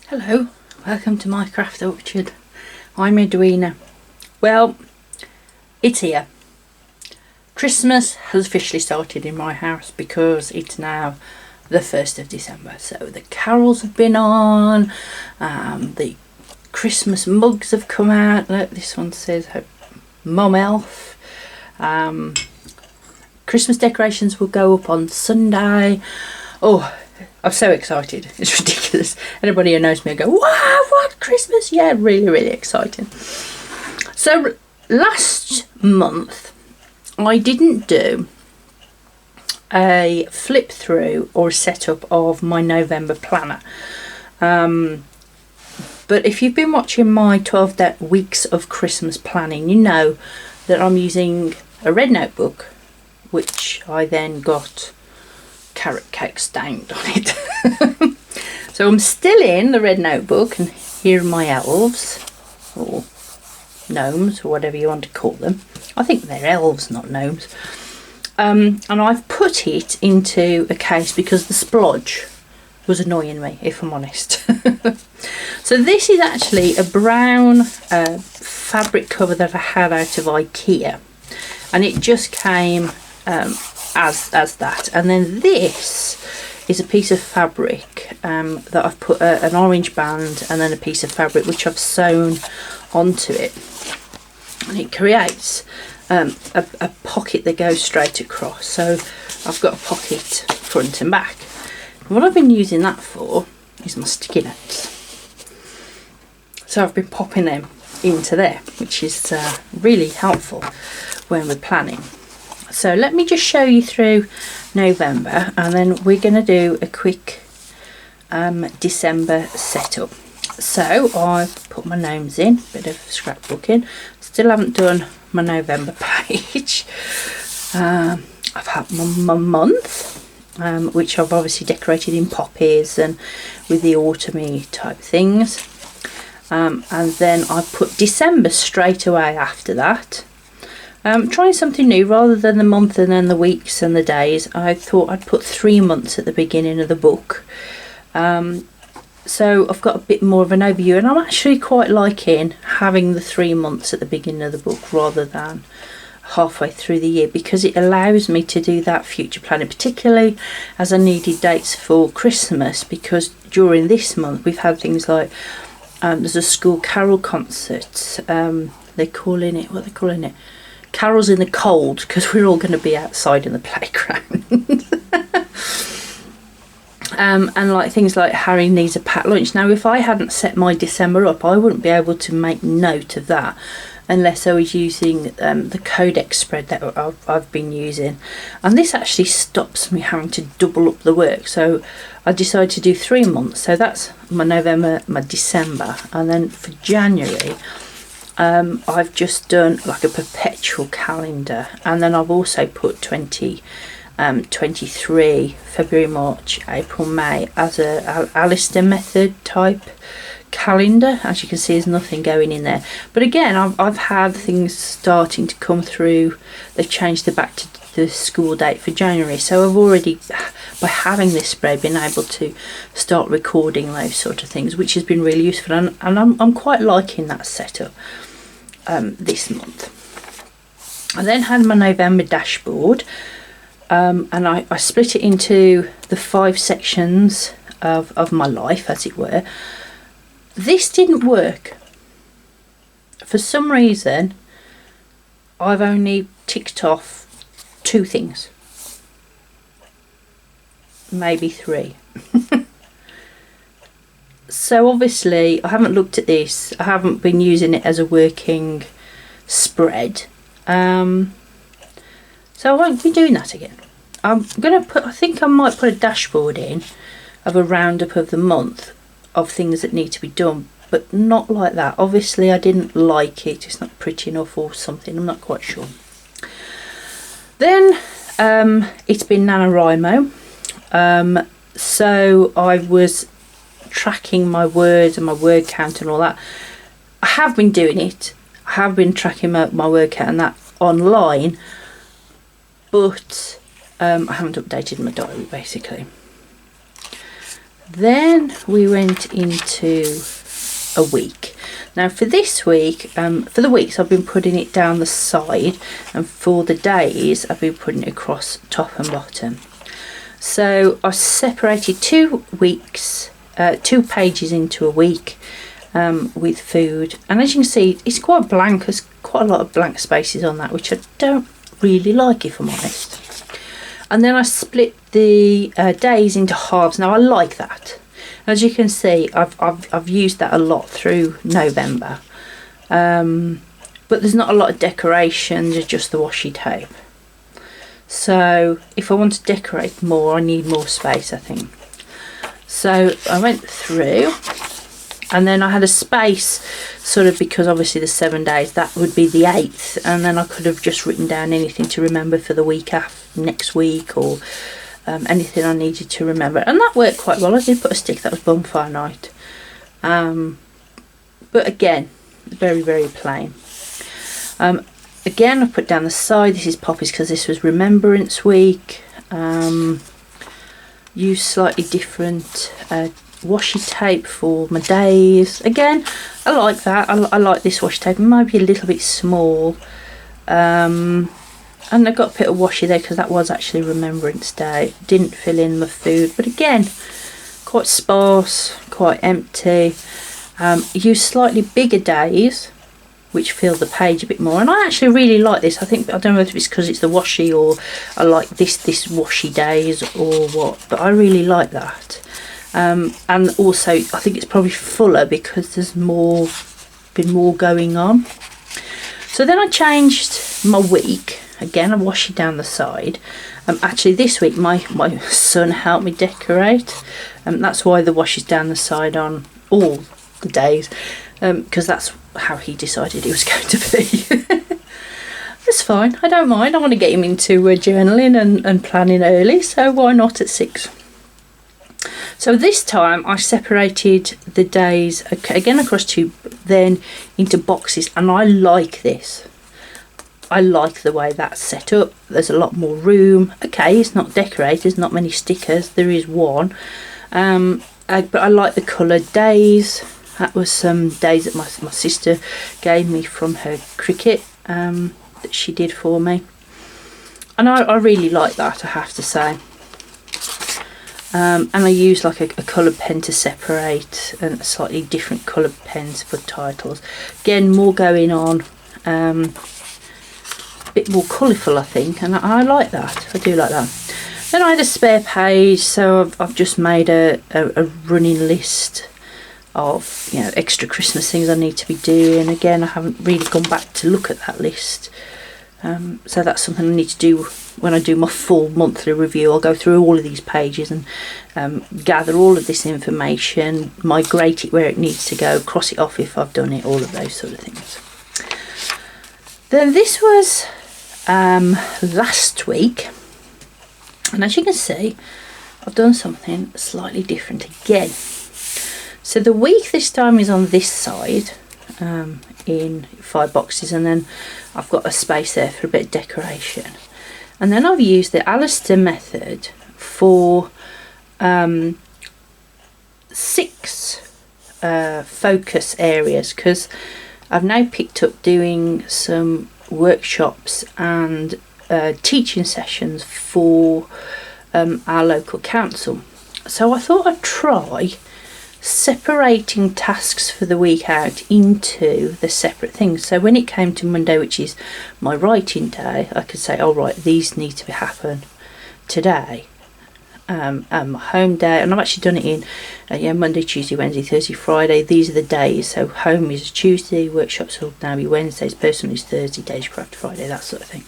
Hello, welcome to my craft orchard. I'm Edwina. Well, it's here. Christmas has officially started in my house because it's now the 1st of December. So the carols have been on, the Christmas mugs have come out. Look, this one says Mum Elf. Christmas decorations will go up on Sunday. Oh, I'm so excited. It's ridiculous. Anybody who knows me will go, wow, what, Christmas? Yeah, really, really exciting. So last month I didn't do a flip through or setup of my November planner. But if you've been watching my 12 weeks of Christmas planning, you know that I'm using a red notebook, which I then got carrot cake stained on it. So I'm still in the red notebook, and here are my elves, or gnomes, or whatever you want to call them. I think they're elves, not gnomes. And I've put it into a case because the splodge was annoying me, if I'm honest. So this is actually a brown fabric cover that I had out of IKEA, and it just came as that. And then this is a piece of fabric that I've put an orange band and then a piece of fabric which I've sewn onto it, and it creates a pocket that goes straight across. So I've got a pocket front and back. And what I've been using that for is my sticky notes. So I've been popping them into there, which is really helpful when we're planning. So let me just show you through November, and then we're going to do a quick December setup. So I've put my gnomes in, bit of scrapbooking. Still haven't done my November page. I've had my month, which I've obviously decorated in poppies and with the autumny type things. And then I put December straight away after that. Trying something new rather than the month and then the weeks and the days. I thought I'd put 3 months at the beginning of the book. So I've got a bit more of an overview, and I'm actually quite liking having the 3 months at the beginning of the book rather than halfway through the year, because it allows me to do that future planning, particularly as I needed dates for Christmas, because during this month we've had things like there's a school carol concert. They're calling it Carols in the Cold, because we're all going to be outside in the playground. And like things like Harry needs a packed lunch. Now, if I hadn't set my December up, I wouldn't be able to make note of that unless I was using the Codex spread that I've been using. And this actually stops me having to double up the work. So I decided to do 3 months. So that's my November, my December, and then for January I've just done like a perpetual calendar, and then I've also put 2023 February, March, April, May as a Alistair method type calendar. As you can see, there's nothing going in there, but again I've had things starting to come through. They've changed it back to the school date for January, so I've already, by having this spread, been able to start recording those sort of things, which has been really useful, and I'm quite liking that setup this month. I then had my November dashboard, and I split it into the 5 sections of my life, as it were. This didn't work. For some reason, I've only ticked off 2 things. Maybe 3. So obviously I haven't looked at this. I haven't been using it as a working spread. So I won't be doing that again. I think I might put a dashboard in of a roundup of the month of things that need to be done, but not like that. Obviously I didn't like it. It's not pretty enough or something. I'm not quite sure. Then it's been NaNoWriMo. So I was tracking my words and my word count and all that. I have been doing it. I have been tracking my word count and that online, but I haven't updated my diary basically. Then we went into a week. Now for this week, for the weeks I've been putting it down the side, and for the days I've been putting it across top and bottom. So I separated 2 weeks, 2 pages into a week with food, and as you can see it's quite blank. There's quite a lot of blank spaces on that, which I don't really like, if I'm honest. And then I split the days into halves. Now I like that. As you can see, I've used that a lot through November, but there's not a lot of decorations, it's just the washi tape. So if I want to decorate more, I need more space, I think. So I went through, and then I had a space sort of, because obviously the 7 days, that would be the 8th, and then I could have just written down anything to remember for the week after, next week, or anything I needed to remember, and that worked quite well. I did put a stick, that was bonfire night, but again very, very plain. Again I put down the side, this is poppies because this was Remembrance Week. Used slightly different washi tape for my days. Again, I like that. I like this washi tape. It might be a little bit small, and I got a bit of washi there because that was actually Remembrance Day. Didn't fill in my food, but again quite sparse, quite empty. Use slightly bigger days which fill the page a bit more, and I actually really like this. I don't know if it's because it's the washi, or I like this washi days or what, but I really like that. And also I think it's probably fuller because there's been more going on. So then I changed my week. Again, I wash it down the side. Actually this week my son helped me decorate, and that's why the wash is down the side on all the days, because that's how he decided it was going to be. It's fine, I don't mind. I want to get him into journaling and planning early, so why not at 6? So this time I separated the days again across 2, then into boxes, and I like this. I like the way that's set up. There's a lot more room. Okay, it's not decorated, there's not many stickers, there is one, but I like the coloured days. That was some days that my sister gave me from her cricket, that she did for me, and I really like that, I have to say. And I use like a coloured pen to separate, and slightly different coloured pens for titles. Again, more going on, a bit more colourful, I think, and I like that. I do like that. Then I had a spare page, so I've just made a running list of, you know, extra Christmas things I need to be doing. Again, I haven't really gone back to look at that list, so that's something I need to do when I do my full monthly review. I'll go through all of these pages and gather all of this information, migrate it where it needs to go, cross it off if I've done it, all of those sort of things. Then this was last week, and as you can see I've done something slightly different again. So the week this time is on this side, in 5 boxes, and then I've got a space there for a bit of decoration. And then I've used the Alistair method for 6 focus areas, because I've now picked up doing some workshops and teaching sessions for our local council. So I thought I'd try separating tasks for the week out into the separate things. So when it came to Monday, which is my writing day, I could say, all right, these need to happen today. And my home day, and I've actually done it in Monday, Tuesday, Wednesday, Thursday, Friday. These are the days. So home is Tuesday, workshops will now be Wednesdays, personal is Thursday, Dagecraft Friday, that sort of thing.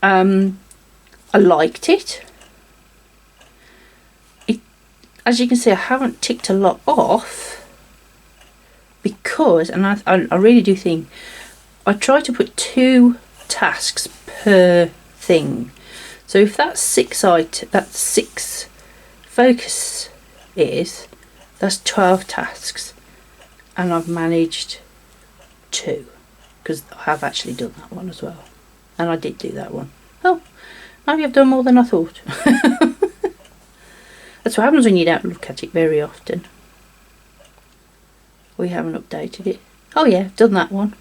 I liked it. As you can see, I haven't ticked a lot off because, and I really do think, I try to put 2 tasks per thing. So if that's 6 focus is, that's 12 tasks, and I've managed 2, because I have actually done that one as well, and I did do that one. Oh, maybe I've done more than I thought. That's what happens when you don't look at it very often. We haven't updated it. Oh yeah, done that one.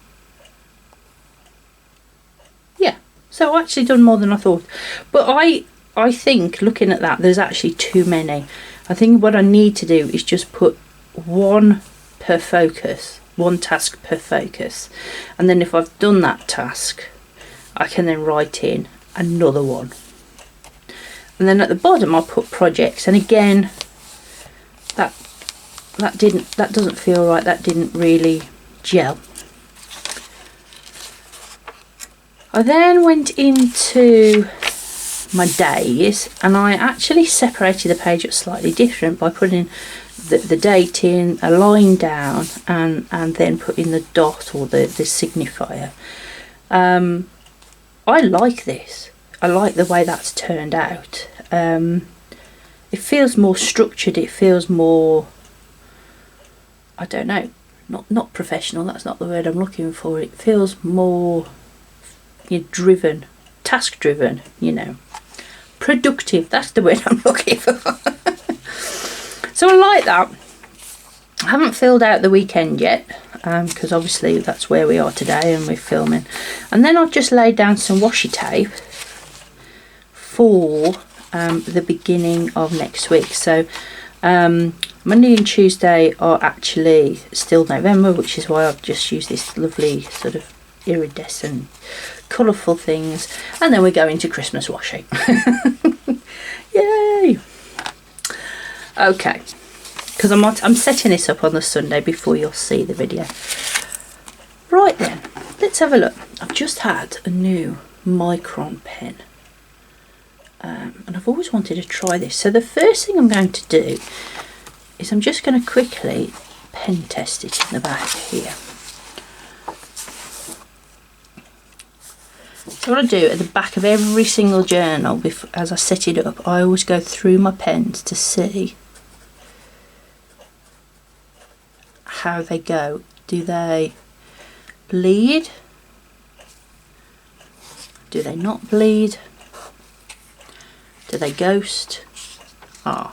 Yeah, so I've actually done more than I thought. But I think looking at that, there's actually too many. I think what I need to do is just put one per focus, one task per focus. And then if I've done that task, I can then write in another one. And then at the bottom I'll put projects, and again that doesn't feel right, that didn't really gel. I then went into my days, and I actually separated the page up slightly different by putting the date in, a line down, and then putting the dot or the signifier. I like this. I like the way that's turned out. It feels more structured, it feels more, I don't know, not professional, that's not the word I'm looking for. It feels more driven, task driven, productive, that's the word I'm looking for. So I like that. I haven't filled out the weekend yet, because obviously that's where we are today and we're filming. And then I've just laid down some washi tape for the beginning of next week. So Monday and Tuesday are actually still November, which is why I've just used this lovely sort of iridescent colourful things, and then we go into Christmas washing. Yay! Okay, because I'm setting this up on the Sunday before you'll see the video. Right then, let's have a look. I've just had a new Micron pen, and I've always wanted to try this. So the first thing I'm going to do is I'm just going to quickly pen test it in the back here. So what I do at the back of every single journal, as I set it up, I always go through my pens to see how they go. Do they bleed? Do they not bleed? Do they ghost? So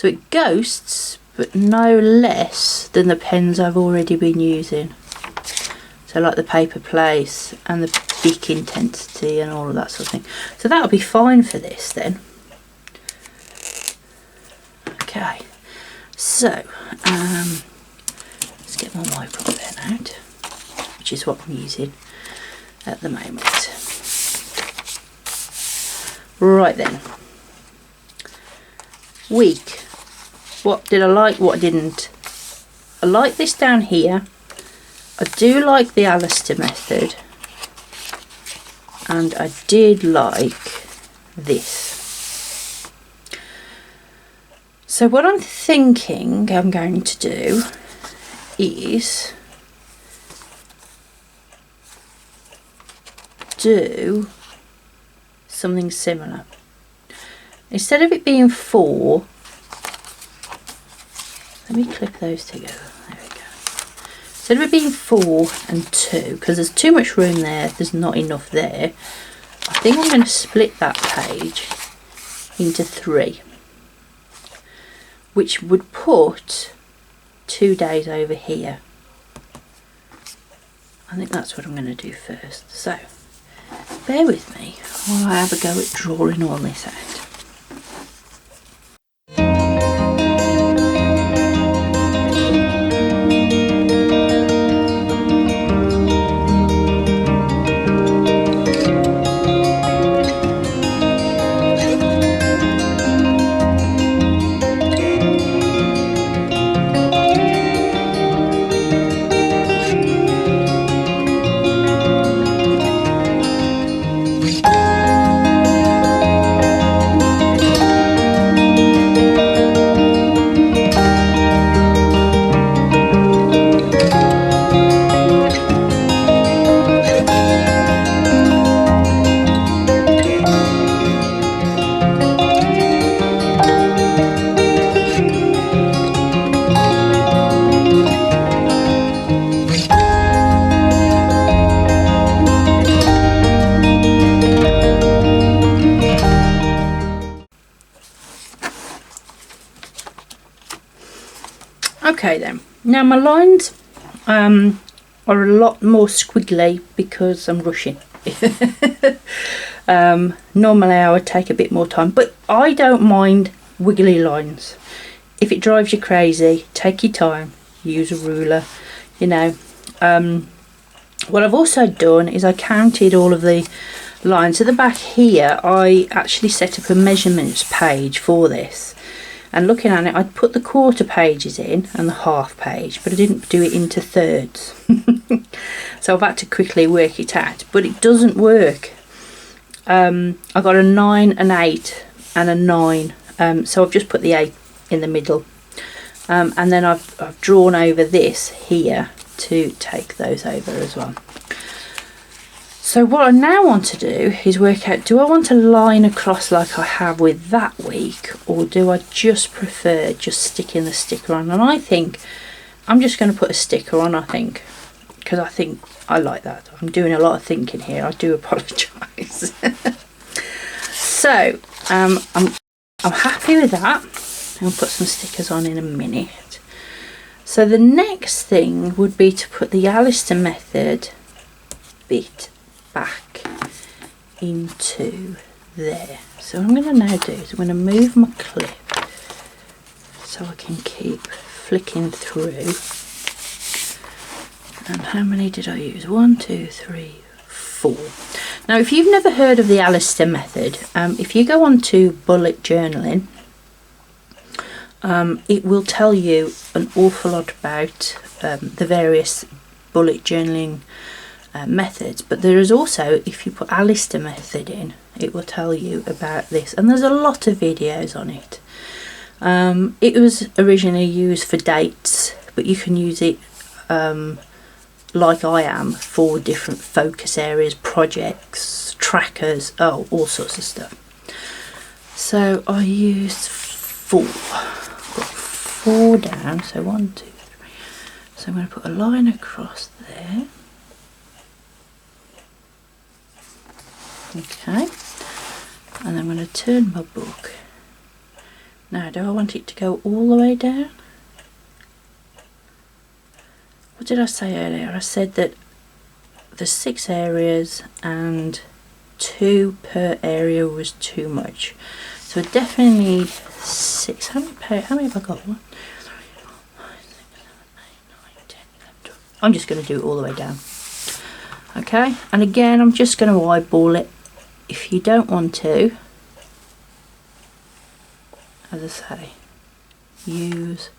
it ghosts, but no less than the pens I've already been using. So like the Paper Place and the Bic Intensity and all of that sort of thing. So that'll be fine for this then. Okay, so let's get my Micron pen out, which is what I'm using at the moment. Right then, week. What did I like, what didn't? I like this down here. I do like the Alistair method, and I did like this. So what I'm thinking I'm going to do is do something similar. Instead of it being 4, let me clip those together. There we go. Instead of it being 4 and 2, because there's too much room there, there's not enough there, I think I'm going to split that page into 3, which would put 2 days over here. I think that's what I'm going to do first. So bear with me while I have a go at drawing all this out. Okay then, now my lines are a lot more squiggly because I'm rushing. Normally I would take a bit more time, but I don't mind wiggly lines. If it drives you crazy, take your time, use a ruler, you know. What I've also done is I counted all of the lines at the back here. I actually set up a measurements page for this, and looking at it, I'd put the quarter pages in and the half page, but I didn't do it into thirds. So I've had to quickly work it out, but it doesn't work. I got a 9, an 8 and a 9, so I've just put the 8 in the middle, and then I've drawn over this here to take those over as well. So what I now want to do is work out, do I want to line across like I have with that week, or do I just prefer just sticking the sticker on? And I think I'm just going to put a sticker on, I think, because I think I like that. I'm doing a lot of thinking here, I do apologise. So I'm happy with that. I'll put some stickers on in a minute. So the next thing would be to put the Alistair Method bit back into there. So what I'm going to now do is I'm going to move my clip so I can keep flicking through. And how many did I use? 1, 2, 3, 4. Now if you've never heard of the Alistair Method, if you go on to bullet journaling, it will tell you an awful lot about the various bullet journaling methods, but there is also, if you put Alistair Method in, it will tell you about this, and there's a lot of videos on it. It was originally used for dates, but you can use it like I am for different focus areas, projects, trackers, all sorts of stuff. So I used 4. Got 4 down, so 1, 2, 3. So I'm going to put a line across there. Okay, and I'm going to turn my book. Now, do I want it to go all the way down? What did I say earlier? I said that there's 6 areas and 2 per area was too much. So I definitely need 6. How many have I got? 1, 2, 3, 4, 5, 6, 7, 8, 9, 10, 11, 12. I'm just going to do it all the way down. Okay, and again, I'm just going to eyeball it. If you don't want to, as I say, use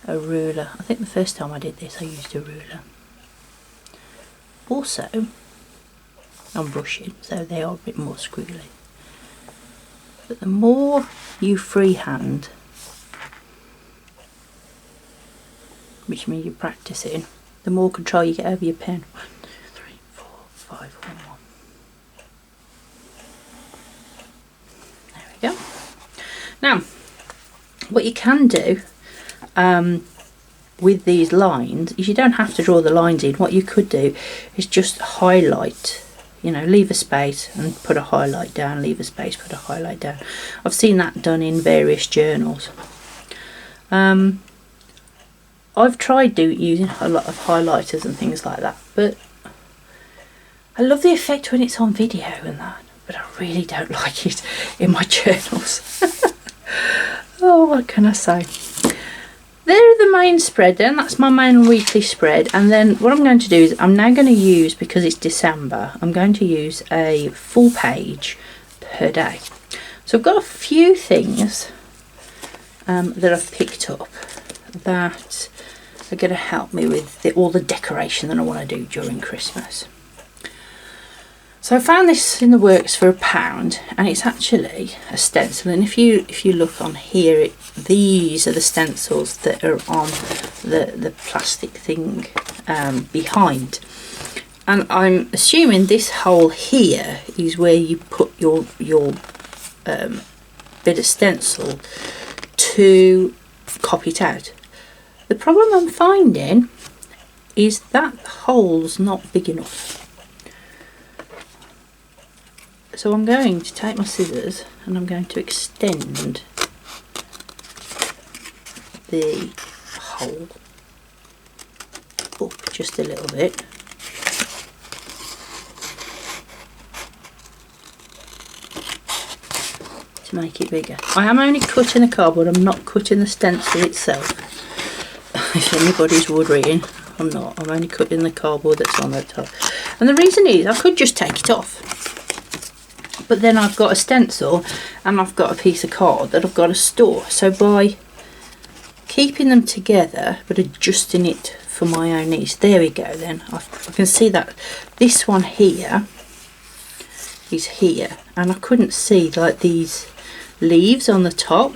a ruler. I think the first time I did this I used a ruler. Also, I'm brushing, so they are a bit more squiggly. But the more you freehand, which means you're practicing, the more control you get over your pen. 1, 2, 3, 4, 5, 1, 1. There we go. Now, what you can do with these lines is you don't have to draw the lines in. What you could do is just highlight, you know, leave a space and put a highlight down, leave a space, put a highlight down. I've seen that done in various journals. I've tried using a lot of highlighters and things like that, but I love the effect when it's on video and that, but I really don't like it in my journals. Oh, what can I say? There are the main spread then, that's my main weekly spread, and then what I'm going to do is I'm now going to use, because it's December, I'm going to use a full page per day. So I've got a few things that I've picked up that are going to help me with all the decoration that I want to do during Christmas. So I found this in the works for £1, and it's actually a stencil, and if you look on here, these are the stencils that are on the plastic thing behind, and I'm assuming this hole here is where you put your bit of stencil to copy it out. The problem I'm finding is that hole's not big enough. So I'm going to take my scissors and I'm going to extend the hole up just a little bit. To make it bigger. I am only cutting the cardboard, I'm not cutting the stencil itself. If anybody's worrying, I'm not. I'm only cutting the cardboard that's on the top. And the reason is, I could just take it off. But then I've got a stencil and I've got a piece of card that I've got to store. So by keeping them together but adjusting it for my own needs, there we go then. I can see that this one here is here, and I couldn't see like these leaves on the top.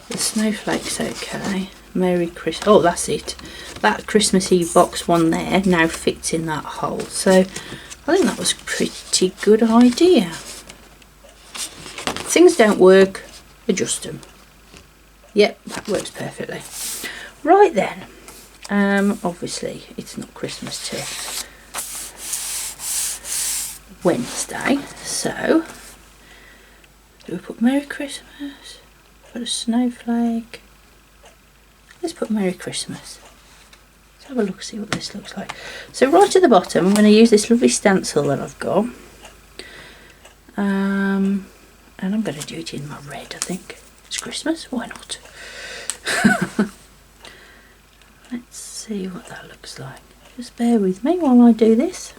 The snowflake's okay. Merry Christmas. Oh, that's it. That Christmas Eve box one there now fits in that hole. So I think that was a pretty good idea. Things don't work, adjust them. Yep, that works perfectly. Right then. Obviously it's not Christmas till Wednesday, so do we put Merry Christmas? Put a snowflake. Let's put Merry Christmas. Let's have a look, see what this looks like. So right at the bottom, I'm going to use this lovely stencil that I've got. And I'm going to do it in my red, I think. It's Christmas, why not? Let's see what that looks like. Just bear with me while I do this.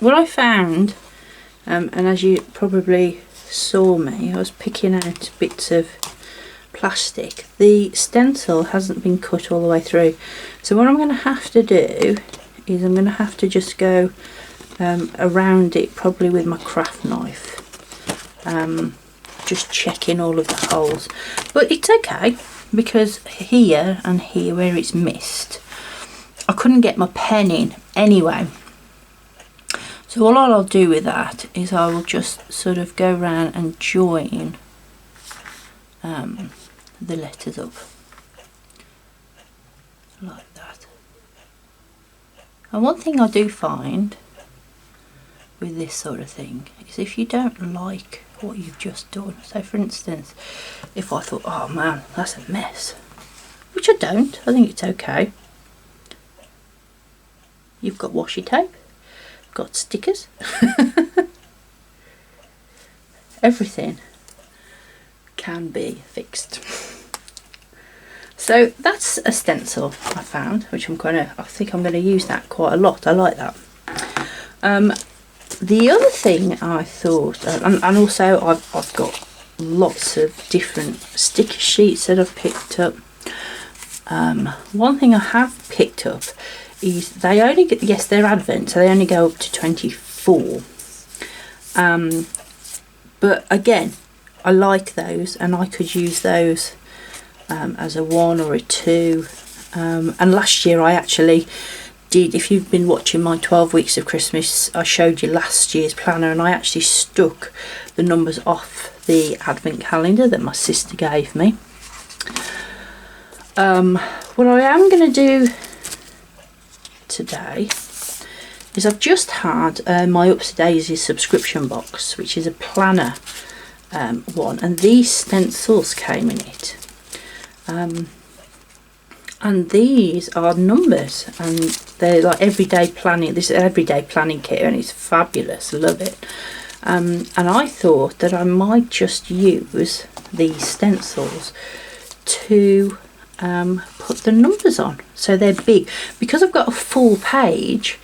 What I found, and as you probably saw me, I was picking out bits of plastic. The stencil hasn't been cut all the way through, so what I'm going to have to do is I'm going to have to just go around it, probably with my craft knife, just checking all of the holes. But it's okay, because here and here where it's missed, I couldn't get my pen in anyway. So all I'll do with that is I will just sort of go around and join the letters up like that. And one thing I do find with this sort of thing is if you don't like what you've just done, so for instance if I thought, oh man, that's a mess, which I don't, I think it's okay, you've got washi tape, got stickers, everything can be fixed. So that's a stencil I found, which I think I'm gonna use that quite a lot. I like that. The other thing I thought, and also I've got lots of different sticker sheets that I've picked up. One thing I have picked up is they only get, yes, they're Advent, so they only go up to 24. But again, I like those, and I could use those as a 1 or a 2. And last year I actually did, if you've been watching my 12 weeks of Christmas, I showed you last year's planner, and I actually stuck the numbers off the Advent calendar that my sister gave me. What I am going to do today is I've just had my Upsy-Daisy subscription box, which is a planner one, and these stencils came in it, and these are numbers, and they're like everyday planning. This is everyday planning kit, and it's fabulous, love it. And I thought that I might just use these stencils to put the numbers on, so they're big. Because I've got a full page,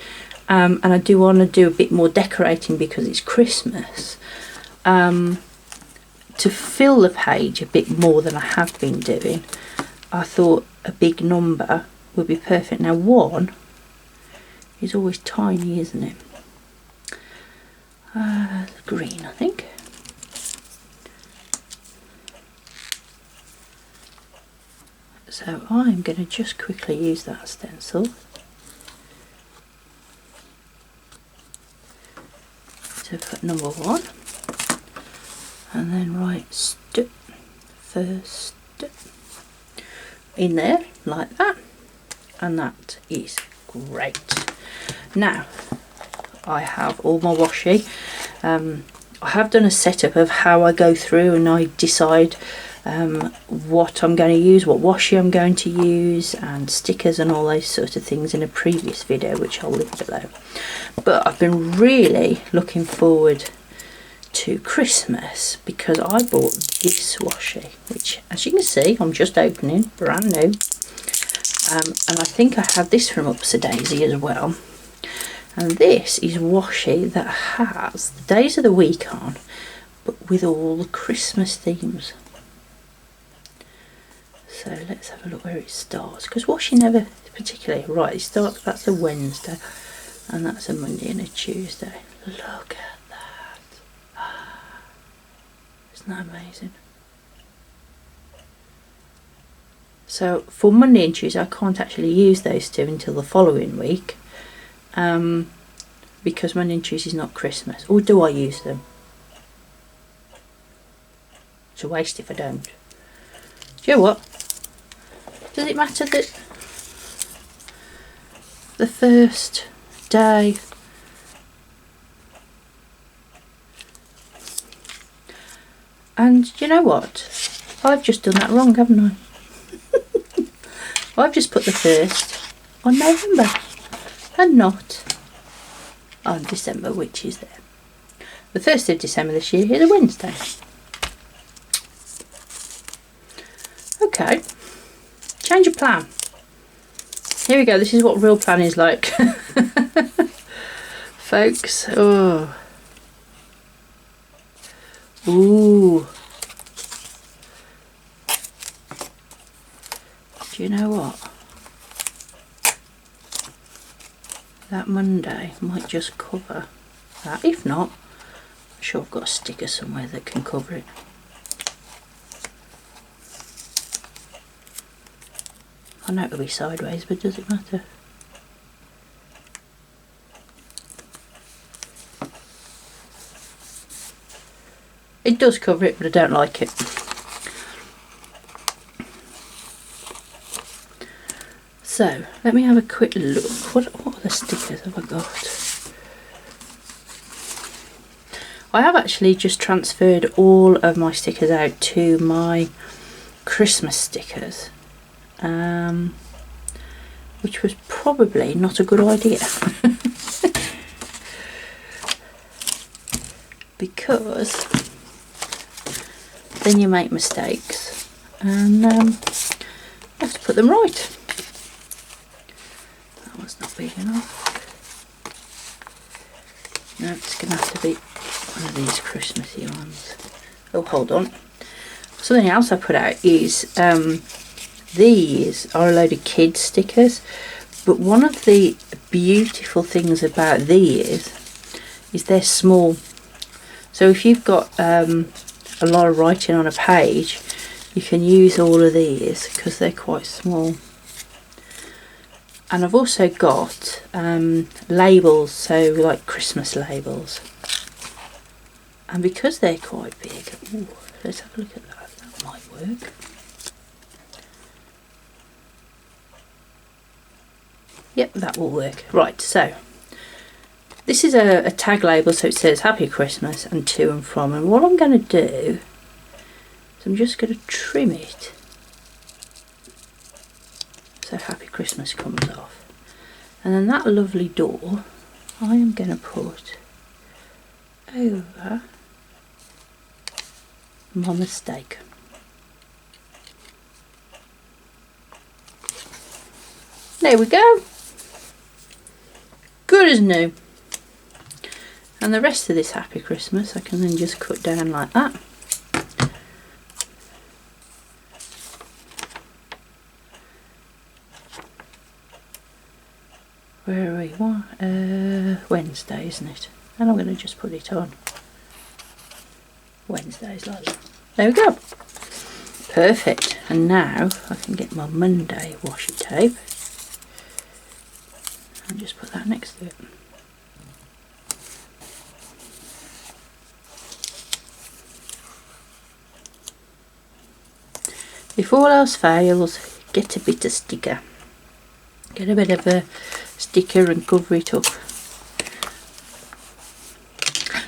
and I do want to do a bit more decorating because it's Christmas, to fill the page a bit more than I have been doing, I thought a big number would be perfect. Now 1 is always tiny, isn't it? Green, I think. So I'm going to just quickly use that stencil to put number 1, and then write first in there like that, and that is great. Now I have all my washi. I have done a setup of how I go through and I decide what I'm going to use, what washi I'm going to use, and stickers and all those sort of things in a previous video, which I'll link below. But I've been really looking forward to Christmas because I bought this washi, which, as you can see, I'm just opening, brand new. And I think I have this from Upsy-Daisy as well. And this is washi that has the days of the week on, but with all the Christmas themes. So let's have a look where it starts, because washi never particularly, right, it starts, that's a Wednesday, and that's a Monday and a Tuesday. Look at that. Isn't that amazing? So for Monday and Tuesday I can't actually use those two until the following week, because Monday and Tuesday is not Christmas. Or do I use them? It's a waste if I don't. Do you know what? Does it matter that the first day and you know what? I've just done that wrong, haven't I? I've just put the 1st on November and not on December, which is there. The 1st of December this year is a Wednesday. Okay, change of plan. Here we go, this is what real plan is like. Folks, oh. Ooh. Do you know what? That Monday might just cover that. If not, I'm sure I've got a sticker somewhere that can cover it. I know it'll be sideways, but does it matter? It does cover it, but I don't like it. So let me have a quick look. What other stickers have I got? I have actually just transferred all of my stickers out to my Christmas stickers, which was probably not a good idea. Because then you make mistakes and you have to put them right. That one's not big enough. No, it's going to have to be one of these Christmassy ones. Oh, hold on. Something else I put out is these are a load of kids stickers, but one of the beautiful things about these is they're small. So if you've got a lot of writing on a page, you can use all of these because they're quite small. And I've also got labels, so like Christmas labels. And because they're quite big, ooh, let's have a look at that. That might work. Yep, that will work. Right, so this is a tag label, so it says Happy Christmas and to and from. And what I'm going to do is I'm just going to trim it so Happy Christmas comes off. And then that lovely door I am going to put over my mistake. There we go. Good as new. And the rest of this Happy Christmas I can then just cut down like that. Where are we? What? Wednesday, isn't it? And I'm going to just put it on Wednesdays like that. There we go. Perfect. And now I can get my Monday washi tape and just put that next to it. If all else fails, get a bit of sticker. Get a bit of a sticker and cover it up.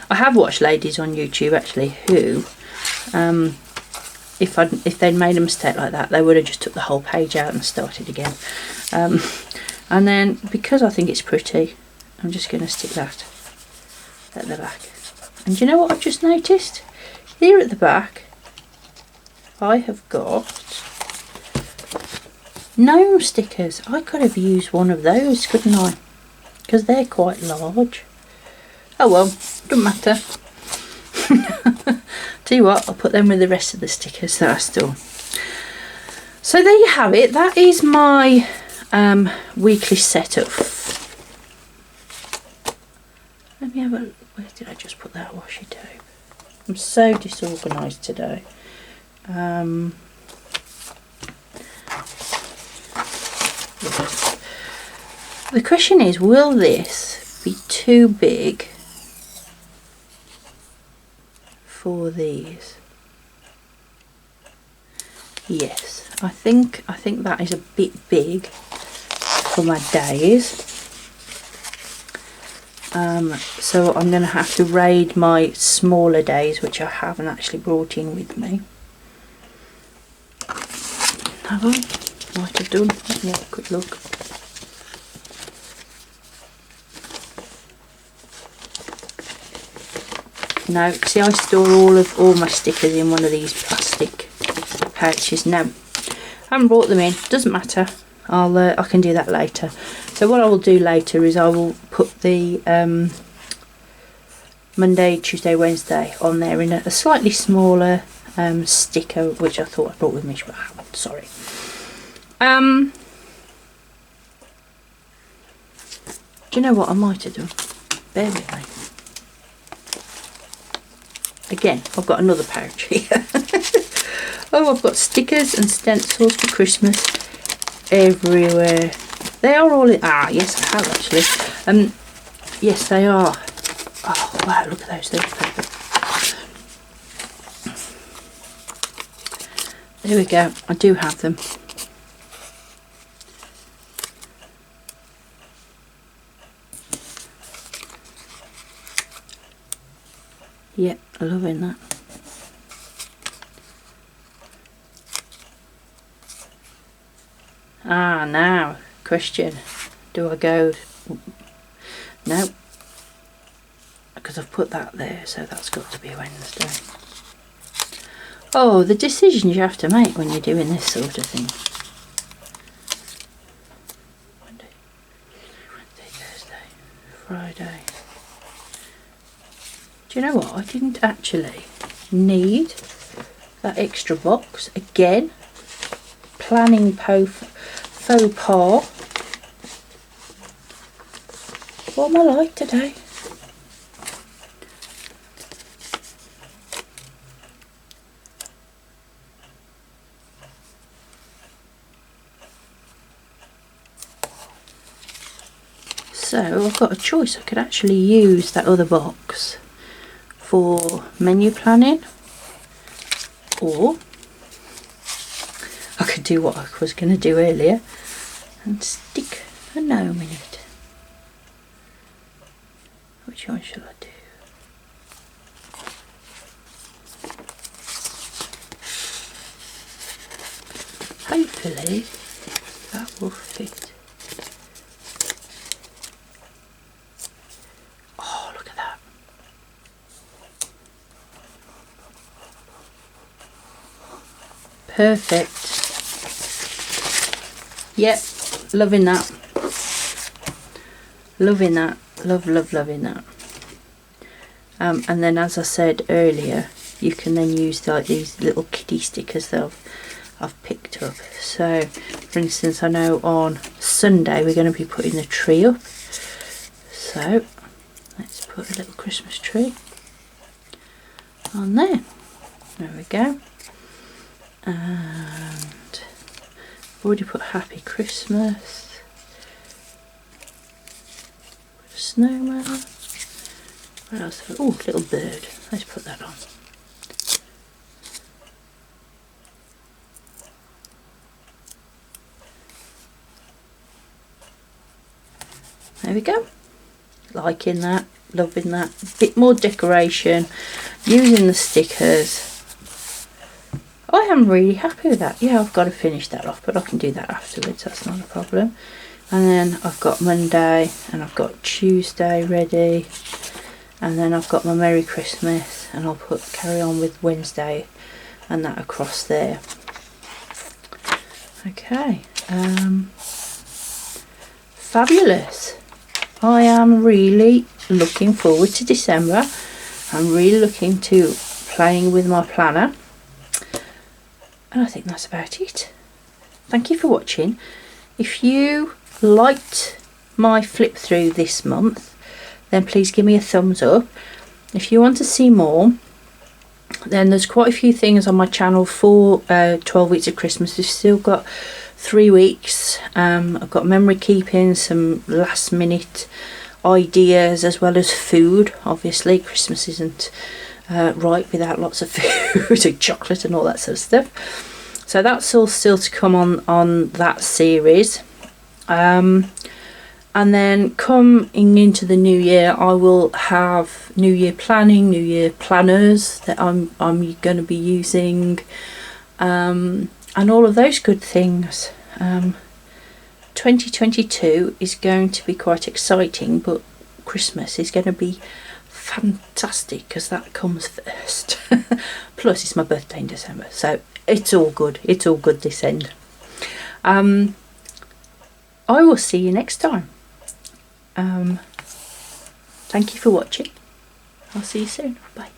I have watched ladies on YouTube actually who, if they'd made a mistake like that, they would have just took the whole page out and started again. And then, because I think it's pretty, I'm just going to stick that at the back. And do you know what I've just noticed? Here at the back, I have got gnome stickers. I could have used one of those, couldn't I? Because they're quite large. Oh well, doesn't matter. Tell you what, I'll put them with the rest of the stickers that I stole. So there you have it. That is my weekly setup. Let me have a look. Where did I just put that washi tape? I'm so disorganised today. The question is, will this be too big for these? Yes, I think that is a bit big for my days. So I'm going to have to raid my smaller days, which I haven't actually brought in with me. Have I? Might have done. Let me have a quick look. No, see, I store all my stickers in one of these plastic pouches. No, I haven't brought them in. Doesn't matter. I can do that later. So what I will do later is I will put the Monday, Tuesday, Wednesday on there in a slightly smaller sticker, which I thought I brought with me, but I haven't. Sorry. Do you know what I might have done? Bear with me. Again, I've got another pouch here. Oh, I've got stickers and stencils for Christmas everywhere. They are all in. Ah, yes, I have actually. Yes, they are. Oh wow, look at those. They're perfect. There we go. I do have them. Yep, I'm loving that. Ah, now, question. Do I go? No. Because I've put that there, so that's got to be Wednesday. Oh, the decisions you have to make when you're doing this sort of thing. Monday, Thursday, Friday. Do you know what? I didn't actually need that extra box. Again, planning faux pas. What am I like today? So I've got a choice. I could actually use that other box for menu planning, or I could do what I was going to do earlier and stick a gnome in it. Which one shall I do? Hopefully that will fit. Oh, look at that. Perfect. Yep, loving that. Loving that. Loving that. And then, as I said earlier, you can then use like these little kitty stickers that I've picked up. So, for instance, I know on Sunday we're going to be putting the tree up. So, let's put a little Christmas tree on there. There we go. And I've already put Happy Christmas. Snowman. What else? Oh, little bird. Let's put that on. There we go. Liking that, loving that. A bit more decoration, using the stickers. I am really happy with that. Yeah, I've got to finish that off, but I can do that afterwards. That's not a problem. And then I've got Monday and I've got Tuesday ready. And then I've got my Merry Christmas, and I'll carry on with Wednesday and that across there. Okay. Fabulous. I am really looking forward to December. I'm really looking to playing with my planner. And I think that's about it. Thank you for watching. If you liked my flip through this month, then please give me a thumbs up. If you want to see more, then there's quite a few things on my channel for 12 weeks of Christmas. We've still got 3 weeks. I've got memory keeping, some last minute ideas, as well as food. Obviously Christmas isn't right without lots of food and chocolate and all that sort of stuff. So that's all still to come on that series. And then coming into the new year, I will have New Year planning, New Year planners that I'm going to be using, and all of those good things. 2022 is going to be quite exciting, but Christmas is going to be fantastic because that comes first. Plus, it's my birthday in December, so it's all good. It's all good this end. I will see you next time. Thank you for watching. I'll see you soon. Bye.